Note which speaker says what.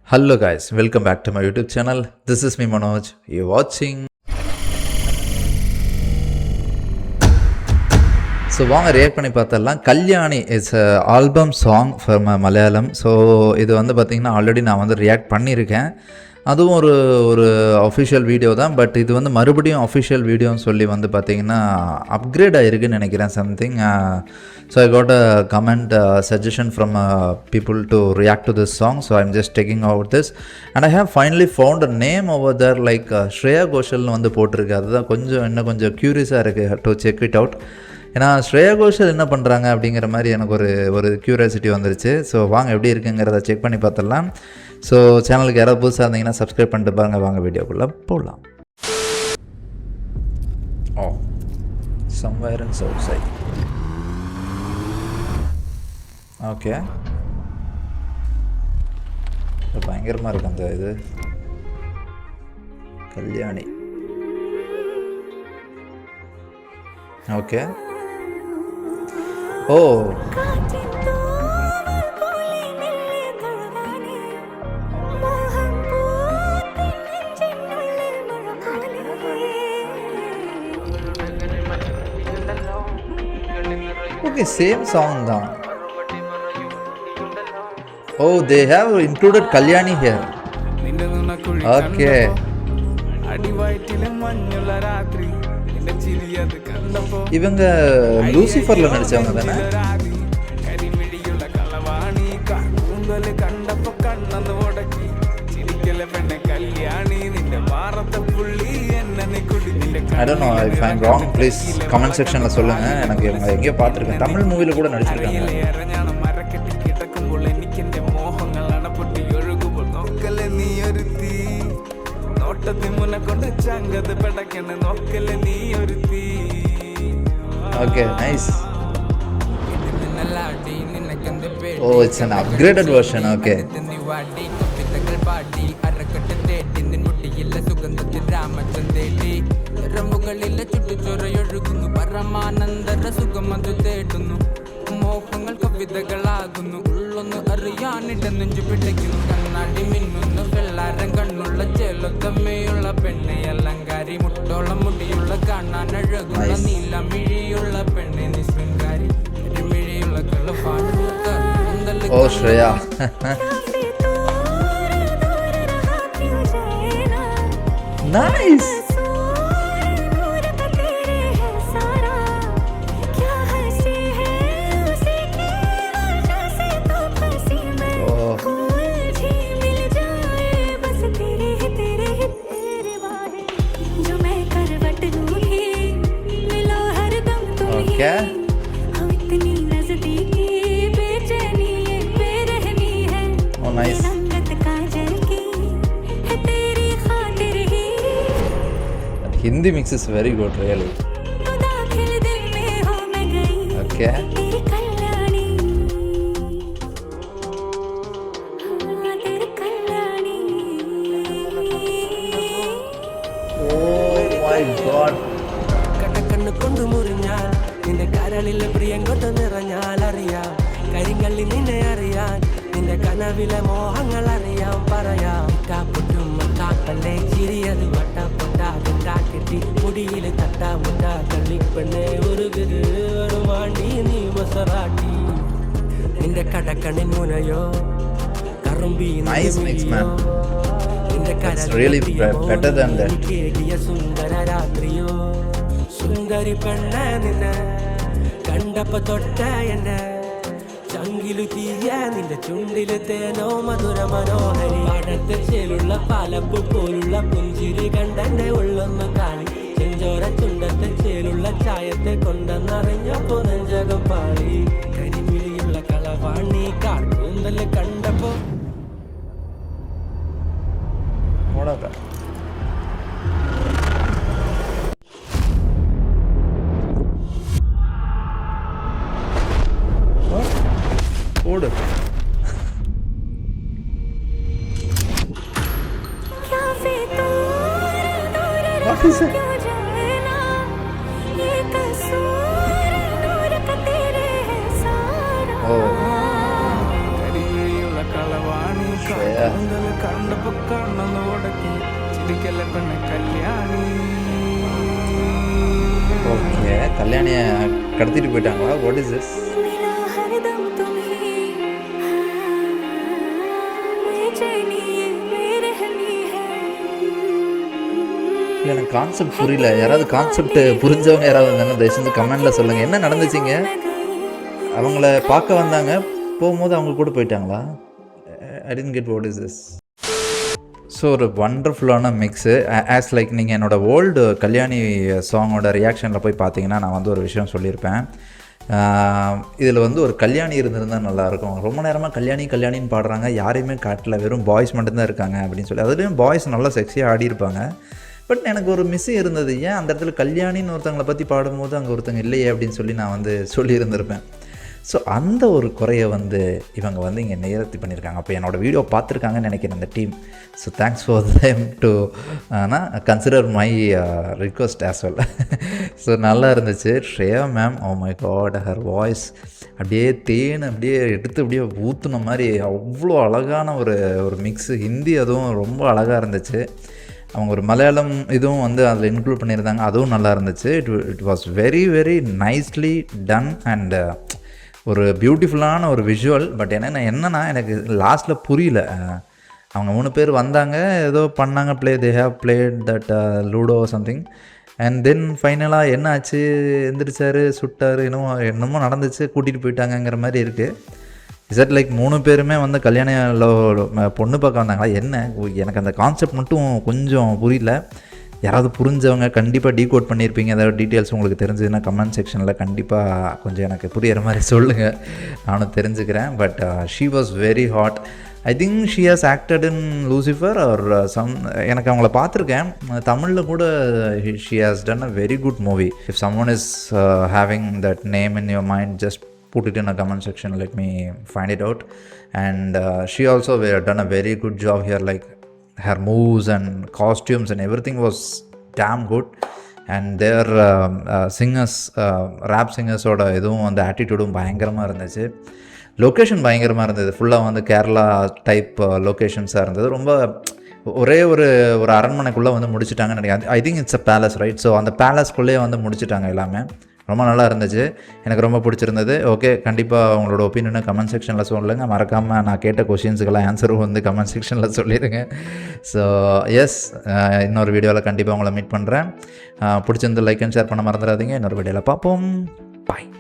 Speaker 1: Hello guys, welcome back to my YouTube channel. This is me Manoj. You're watching. So வாங்க react பண்ணி பார்த்தரலாம். Kalyani it's album song for Malayalam. So இது வந்து பார்த்திங்கன்னா already நான் வந்து ரியாக்ட் பண்ணியிருக்கேன். அதுவும் ஒரு அஃபிஷியல் வீடியோ தான். பட் இது வந்து மறுபடியும் அஃபிஷியல் வீடியோன்னு சொல்லி வந்து பார்த்திங்கன்னா அப்கிரேட் ஆகிருக்குன்னு நினைக்கிறேன் something. So I got a comment suggestion from people to react to this song. So I am just taking out this and I have finally found a name over there like Shreya கோஷல்னு வந்து போட்டிருக்கு. அதுதான் இன்னும் கொஞ்சம் க்யூரியஸாக இருக்குது to check it out. ஏன்னா ஸ்ரேயா கோஷல் என்ன பண்ணுறாங்க அப்படிங்கிற மாதிரி எனக்கு ஒரு க்யூரியாசிட்டி வந்துருச்சு. ஸோ வாங்க எப்படி இருக்குங்கிறத செக் பண்ணி பார்த்துடலாம். ஸோ சேனலுக்கு யாராவது புதுசாக இருந்தீங்கன்னா சப்ஸ்கிரைப் பண்ணிட்டு பாருங்கள். வாங்க வீடியோக்குள்ளே போகலாம். Oh somewhere in south side. Okay, பயங்கரமாக இருக்கு அந்த இது Kalyani. Okay, oh okay, same song தான். Oh they have included Kalyani here. Okay, இவங்க லூசிஃபர்ல நடிச்சவங்க தானே? I don't know if I'm wrong, please comment sectionல சொல்லுங்க. எனக்கு இவங்க எங்கேயோ பார்த்துருக்கேன், தமிழ் மூவில கூட நடிச்சிருக்காங்க. Okay, nice. Oh, it's an upgraded version. Okay.
Speaker 2: മോഹങ്ങൾ കവിതകളാകുന്നു ഉള്ളൊന്ന് അറിയാനിട നെഞ്ചു പിടിക്കുന്നു കണ്ണാടി മിന്നുന്നു വെള്ളാരം കണ്ണുള്ള ചെലുത്തമ്മയുള്ള പെണ്ണെ അലങ്കാരി മുട്ടോളം മുടിയുള്ള കാണാൻ അഴകുള്ള നീലമിഴിയുള്ള പെണ്ണെ നിശൃംഗാരി മിഴിയുള്ള കളപ്പാണ്.
Speaker 1: Oh Shreya. Nice. Okay. Oh nice. That Hindi mix is very good really. Okay. Oh my god.
Speaker 2: കൊണ്ടു മുറിഞ്ഞാൽ നിന്റെ കരളിലെ പ്രിയങ്കൊട്ട് നിറഞ്ഞാൽ അറിയാം കരിങ്ങളിൽ നിന്നെ അറിയാൻ നിന്റെ കനവിലെ മോഹങ്ങൾ അറിയാം പറയാം. കാപ്പൊട്ടും കാക്കല്ലേ ചിരിയത് വട്ടപ്പൊട്ടാകും കാക്കെട്ടി മുടിയിൽ തട്ടാമുട്ട കള്ളിപ്പെണ്ണെ ഉരുകുത് ഒരു മാണ്ടി നീ മസറാട്ടി നിന്റെ കടക്കണിൻ മുനയോ കറുമ്പി നിന്റെ കരളിയ സുന്ദര രാത്രിയോ സുന്ദരി പെണ്ണ നിന്നെ കണ്ടപ്പോ തൊട്ട എന്നെ ചങ്കിലു തീയ നിന്റെ ചുണ്ടില് തേനോ മധുര മനോഹരി പാടത്തെ ചേലുള്ള പാലപ്പു പോലുള്ള പുഞ്ചിരി കണ്ടെന്നെ ഉള്ളൊന്ന് കാളി ചെഞ്ചോര ചുണ്ടത്തെ ചേലുള്ള ചായത്തെ കൊണ്ടെന്നറിഞ്ഞപ്പോ നെഞ്ചകം പാളി കരിമിഴിയുള്ള കളവാണി കാർക്കൂന്തല് കണ്ടപ്പോ
Speaker 1: ஓடு. What is it? Oh.
Speaker 3: கண்டப்ப கண்ணல உடக்கி சிரிக்கல பெண்ண கல்யாணி.
Speaker 1: ஓகே, கல்யாணியை கடத்திட்டு போயிட்டாங்களா? What is this? இல்லை, எனக்கு கான்செப்ட் புரியல. யாராவது கான்செப்ட் புரிஞ்சவங்க யாராவது இருந்தாங்கன்னா தயவு செஞ்சு கமெண்டில் சொல்லுங்கள். என்ன நடந்துச்சிங்க? அவங்கள பார்க்க வந்தாங்க, போகும்போது அவங்க கூட போயிட்டாங்களா? I didn't get what is this. So ஒரு வண்டர்ஃபுல்லான மிக்ஸு. ஆஸ் லைக் நீங்கள் என்னோடய ஓல்டு கல்யாணி சாங்கோட ரியாக்ஷனில் போய் பார்த்தீங்கன்னா நான் வந்து ஒரு விஷயம் சொல்லியிருப்பேன். இதில் வந்து ஒரு கல்யாணி இருந்திருந்தால் நல்லாயிருக்கும். ரொம்ப நேரமாக கல்யாணின்னு பாடுறாங்க, யாரையுமே காட்டல, வெறும் பாய்ஸ் மட்டும்தான் இருக்காங்க அப்படின்னு சொல்லி. அதுலேயும் பாய்ஸ் நல்லா செக்ஸியாக ஆடியிருப்பாங்க. பட் எனக்கு ஒரு மிஸ்ஸிங் இருந்தது. ஏன் அந்த இடத்துல கல்யாணின்னு ஒருத்தவங்களை பற்றி பாடும்போது அங்கே ஒருத்தங்க இல்லையே அப்படின்னு சொல்லி நான் வந்து சொல்லியிருந்திருப்பேன். ஸோ அந்த ஒரு குறையை வந்து இவங்க வந்து இங்கே நேர்த்தி பண்ணியிருக்காங்க. அப்போ என்னோடய வீடியோ பார்த்துருக்காங்கன்னு நினைக்கிறேன் அந்த team. So thanks for them to consider my request as well. So நல்லா இருந்துச்சு. Shreya ma'am, oh my God, her voice அப்படியே தேன் அப்படியே எடுத்து அப்படியே ஊற்றுன மாதிரி அவ்வளோ அழகான ஒரு மிக்ஸு. ஹிந்தி அதுவும் ரொம்ப அழகாக இருந்துச்சு. அவங்க ஒரு மலையாளம் இதுவும் வந்து அதில் இன்க்ளூட் பண்ணியிருந்தாங்க, அதுவும் நல்லா இருந்துச்சு. It was very very nicely done and ஒரு பியூட்டிஃபுல்லான ஒரு விஷுவல். பட் என்னென்னா எனக்கு லாஸ்ட்டில் புரியல. அவங்க 3 பேர் வந்தாங்க, ஏதோ பண்ணாங்க, they have played that ludo something, and then ஃபைனலாக என்ன ஆச்சு, எந்திரிச்சார், சுட்டார், என்னமோ நடந்துச்சு, கூட்டிகிட்டு போயிட்டாங்கங்கிற மாதிரி இருக்குது. இட் லைக் 3 பேருமே வந்து கல்யாணம் பொண்ணு பார்க்க வந்தாங்களா என்ன? எனக்கு அந்த கான்செப்ட் மட்டும் கொஞ்சம் புரியல. யாராவது புரிஞ்சவங்க கண்டிப்பாக டீகோட் பண்ணியிருப்பீங்க. ஏதாவது டீட்டெயில்ஸ் உங்களுக்கு தெரிஞ்சதுன்னா கமெண்ட் செக்ஷனில் கண்டிப்பாக கொஞ்சம் எனக்கு புரிகிற மாதிரி சொல்லுங்கள், நானும் தெரிஞ்சுக்கிறேன். But she was very hot. I think she has acted in Lucifer or எனக்கு அவங்கள பார்த்துருக்கேன் தமிழில் கூட. She has done a very good movie. If someone is having that name in your mind, just put it in a comment section, let me find it out. And she also done a very good job here, like her moves and costumes and everything was damn good. And their singers, rap singers ஓட இதுவும் அந்த ஆட்டிடியூடும் பயங்கரமாக இருந்துச்சு. Location பயங்கரமாக இருந்தது. ஃபுல்லாக வந்து Kerala type லொக்கேஷன்ஸாக இருந்தது. ரொம்ப ஒரே ஒரு அரண்மனைக்குள்ளே வந்து முடிச்சுட்டாங்கன்னு நினைக்கிறேன். I think it's a palace, right? So அந்த பேலஸ்க்குள்ளேயே வந்து முடிச்சுட்டாங்க எல்லாமே. ரொம்ப நல்லா இருந்துச்சு, எனக்கு ரொம்ப பிடிச்சிருந்தது. ஓகே, கண்டிப்பாக உங்களோட ஒப்பீனியனை கமெண்ட் செக்ஷனில் சொல்லுங்கள். மறக்காமல் நான் கேட்ட கொஷின்ஸுக்கெல்லாம் ஆன்சரும் வந்து கமெண்ட் செக்ஷனில் சொல்லிடுங்க. ஸோ எஸ், இன்னொரு வீடியோவில் கண்டிப்பாக உங்களை மீட் பண்ணுறேன். பிடிச்சிருந்து லைக் அண்ட் ஷேர் பண்ண மறந்துடாதீங்க. இன்னொரு வீடியோவில் பார்ப்போம். பாய்.